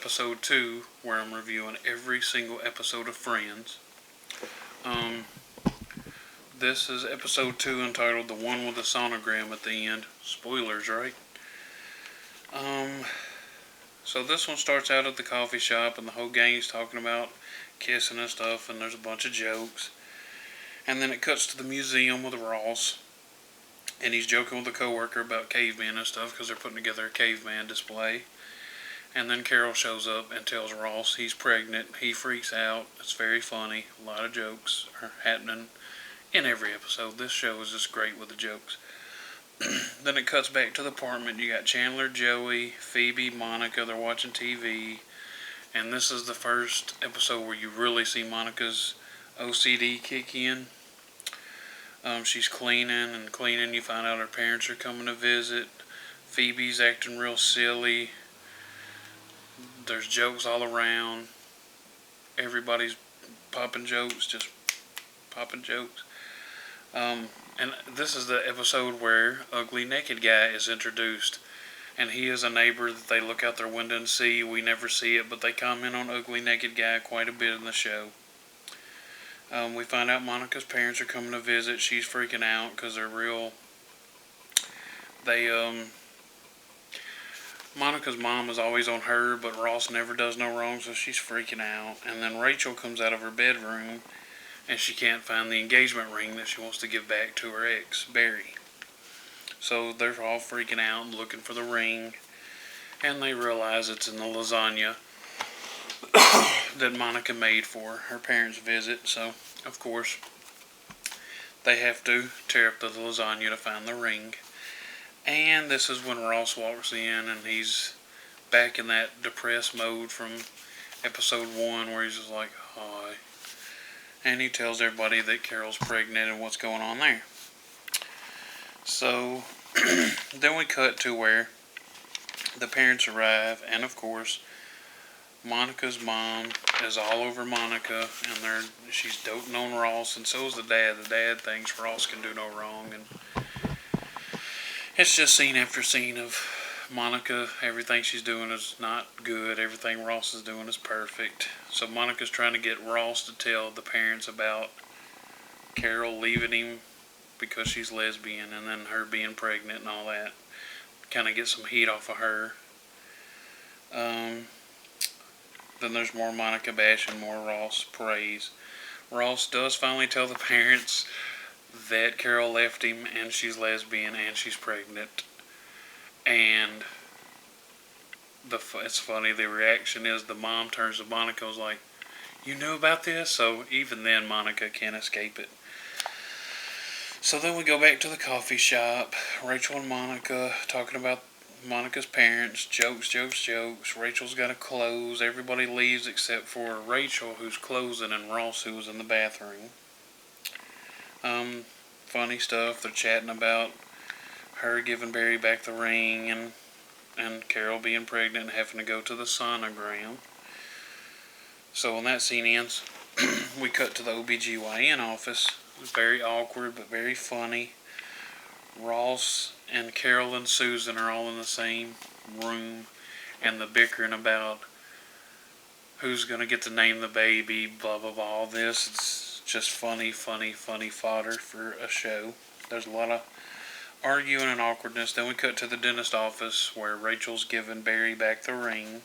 episode 2, where I'm reviewing every single episode of Friends. Um, this is episode 2 entitled The One with the Sonogram at the End. Spoilers, right? So this one starts out at the coffee shop, and the whole gang's talking about kissing and stuff, and there's a bunch of jokes. And then it cuts to the museum with Ross, and he's joking with a coworker about cavemen and stuff because they're putting together a caveman display. And then Carol shows up and tells Ross he's pregnant. He freaks out. It's very funny. A lot of jokes are happening in every episode. This show is just great with the jokes. Then it cuts back to the apartment. You got Chandler, Joey, Phoebe, Monica. They're watching TV. And this is the first episode where you really see Monica's OCD kick in. She's cleaning and cleaning. You find out her parents are coming to visit. Phoebe's acting real silly. There's jokes all around. Everybody's popping jokes, just popping jokes. And this is the episode where Ugly Naked Guy is introduced. And he is a neighbor that they look out their window and see. We never see it, but they comment on Ugly Naked Guy quite a bit in the show. We find out Monica's parents are coming to visit. She's freaking out because they're real. Monica's mom is always on her, but Ross never does no wrong, so she's freaking out. And then Rachel comes out of her bedroom, and she can't find the engagement ring that she wants to give back to her ex, Barry. So they're all freaking out and looking for the ring, and they realize it's in the lasagna that Monica made for her parents' visit. So, of course, they have to tear up the lasagna to find the ring. And this is when Ross walks in, and he's back in that depressed mode from episode 1 where he's just like, hi. And he tells everybody that Carol's pregnant and what's going on there. So, then we cut to where the parents arrive, and of course, Monica's mom is all over Monica, and she's doting on Ross, and so is the dad. The dad thinks Ross can do no wrong, and it's just scene after scene of Monica. Everything she's doing is not good. Everything Ross is doing is perfect. So Monica's trying to get Ross to tell the parents about Carol leaving him because she's lesbian, and then her being pregnant and all that. Kind of get some heat off of her. Then there's more Monica bashing, more Ross praise. Ross does finally tell the parents that Carol left him, and she's lesbian, and she's pregnant. And it's funny, the reaction is the mom turns to Monica and was like, you knew about this? So even then, Monica can't escape it. So then we go back to the coffee shop. Rachel and Monica talking about Monica's parents. Jokes. Rachel's got to close. Everybody leaves except for Rachel, who's closing, and Ross, who was in the bathroom. Funny stuff. They're chatting about her giving Barry back the ring, and Carol being pregnant and having to go to the sonogram. So when that scene ends, we cut to the OBGYN office. It was very awkward, but very funny. Ross and Carol and Susan are all in the same room, and the bickering about who's going to get to name the baby, blah, blah, blah, all this. It's just funny fodder for a show. There's a lot of arguing and awkwardness. Then we cut to the dentist office where Rachel's giving Barry back the ring.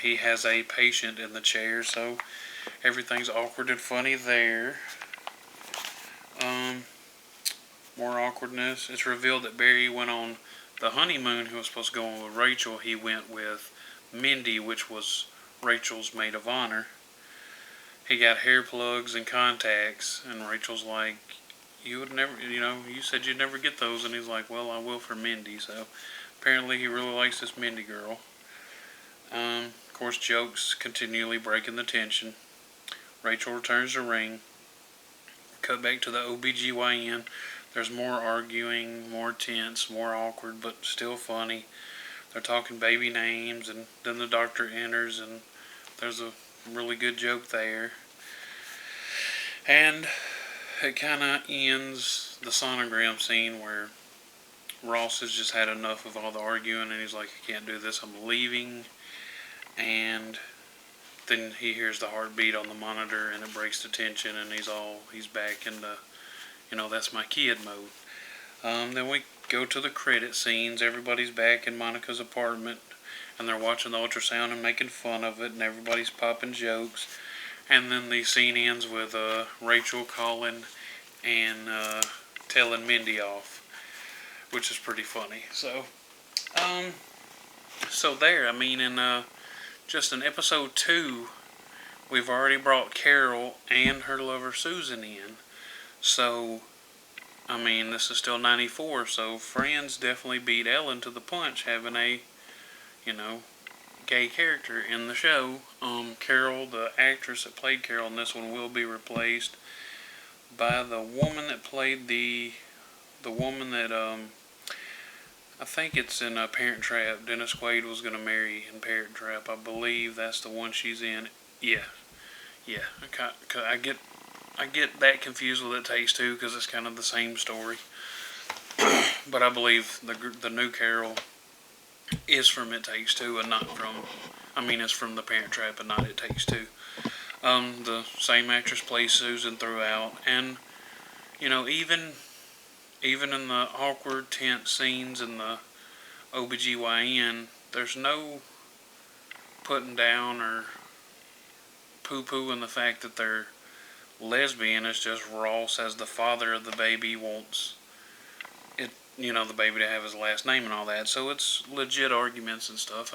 He has a patient in the chair, so everything's awkward and funny there. More awkwardness. It's revealed that Barry went on the honeymoon he was supposed to go on with Rachel. He went with Mindy, which was Rachel's maid of honor. He got hair plugs and contacts, and Rachel's like, you would never, you said you'd never get those. And he's like, well, I will for Mindy. So apparently he really likes this Mindy girl. Of course, jokes continually breaking the tension. Rachel returns the ring. Cut back to the OBGYN. There's more arguing, more tense, more awkward, but still funny. They're talking baby names, and then the doctor enters, and there's a really good joke there. And it kind of ends the sonogram scene where Ross has just had enough of all the arguing, and he's like, I can't do this, I'm leaving. And then he hears the heartbeat on the monitor, and it breaks the tension, and he's back in the, that's my kid mode. Then we go to the credit scenes. Everybody's back in Monica's apartment, and they're watching the ultrasound and making fun of it, and everybody's popping jokes. And then the scene ends with Rachel calling and telling Mindy off, which is pretty funny. So, there, in just in episode 2, we've already brought Carol and her lover Susan in. So, this is still 94, so Friends definitely beat Ellen to the punch, having a, gay character in the show. Carol, the actress that played Carol in this one, will be replaced by the woman that played the woman that, I think it's in Parent Trap. Dennis Quaid was going to marry in Parent Trap. I believe that's the one she's in. Yeah. I get that confused with It Takes Two because it's kind of the same story. But I believe the new Carol is from It Takes Two and not from, it's from The Parent Trap and not It Takes Two. The same actress plays Susan throughout, and, even in the awkward, tense scenes in the OBGYN, there's no putting down or poo-pooing the fact that they're lesbian. It's just Ross, as the father of the baby, wants it, the baby to have his last name and all that. So it's legit arguments and stuff.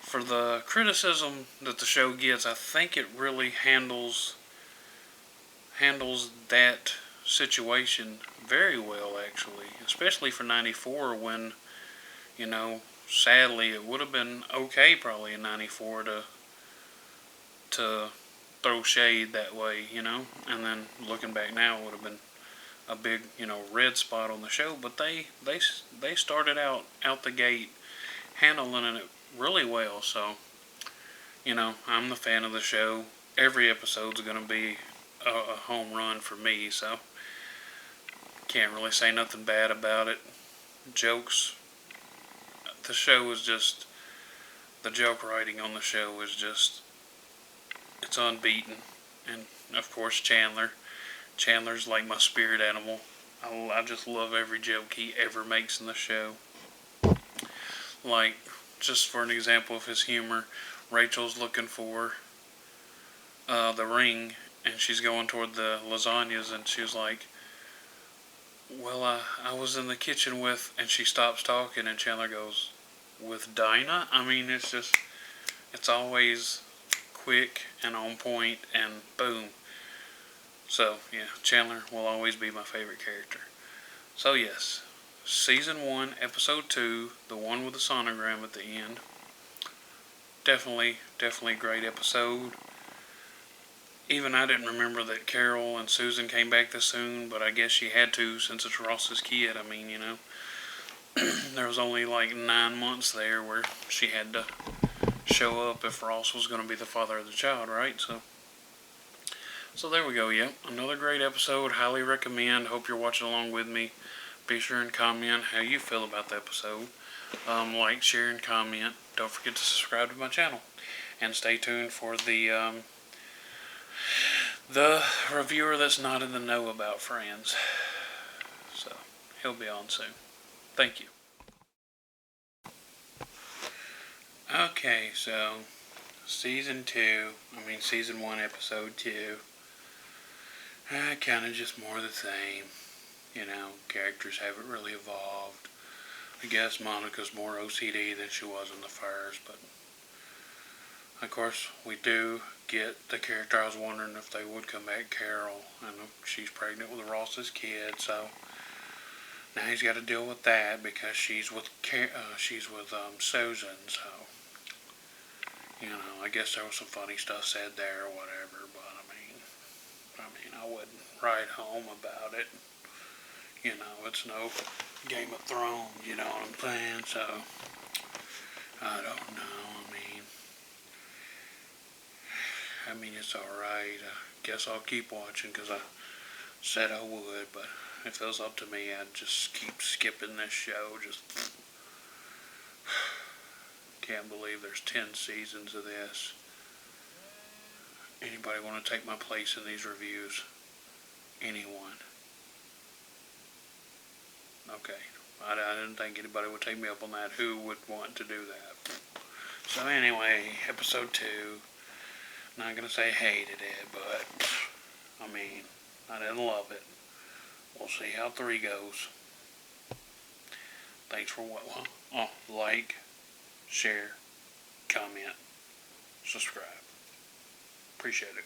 For the criticism that the show gets, I think it really handles that situation very well, actually, especially for 94, when, sadly, it would have been okay probably in 94 to throw shade that way, and then looking back now, it would have been a big, red spot on the show. But they started out the gate handling it really well. So, I'm the fan of the show. Every episode's going to be a home run for me, so can't really say nothing bad about it. Jokes. The show is just, the joke writing on the show is just, it's unbeaten. And of course Chandler's like my spirit animal. I just love every joke he ever makes in the show. Like, just for an example of his humor, Rachel's looking for the ring, and she's going toward the lasagnas, and she was like, well, I was in the kitchen with, and she stops talking, and Chandler goes, with Dinah? It's always quick and on point, and boom. So, yeah, Chandler will always be my favorite character. So, yes, Season 1, Episode 2, the one with the sonogram at the end. Definitely a great episode. Even I didn't remember that Carol and Susan came back this soon, but I guess she had to since it's Ross's kid. There was only like 9 months there where she had to show up if Ross was going to be the father of the child, right? So there we go, yep. Another great episode. Highly recommend. Hope you're watching along with me. Be sure and comment how you feel about the episode. Like, share, and comment. Don't forget to subscribe to my channel. And stay tuned for the reviewer that's not in the know about Friends. So, he'll be on soon. Thank you. Okay, so, Season 1, Episode 2. Kind of just more of the same. Characters haven't really evolved. I guess Monica's more OCD than she was in the first, but of course we do get the character I was wondering if they would come back, Carol. I know she's pregnant with Ross's kid, so now he's got to deal with that because she's with Susan. So I guess there was some funny stuff said there or whatever, but I wouldn't write home about it. It's no Game of Thrones, you know what I'm saying? So, I don't know. It's alright. I guess I'll keep watching because I said I would, but if it was up to me, I'd just keep skipping this show. Just can't believe there's 10 seasons of this. Anybody want to take my place in these reviews? Anyone? Okay. I didn't think anybody would take me up on that. Who would want to do that? So anyway, episode 2. Not going to say hated it, but I mean, I didn't love it. We'll see how 3 goes. Thanks for what? Like, share, comment, subscribe. Appreciate it.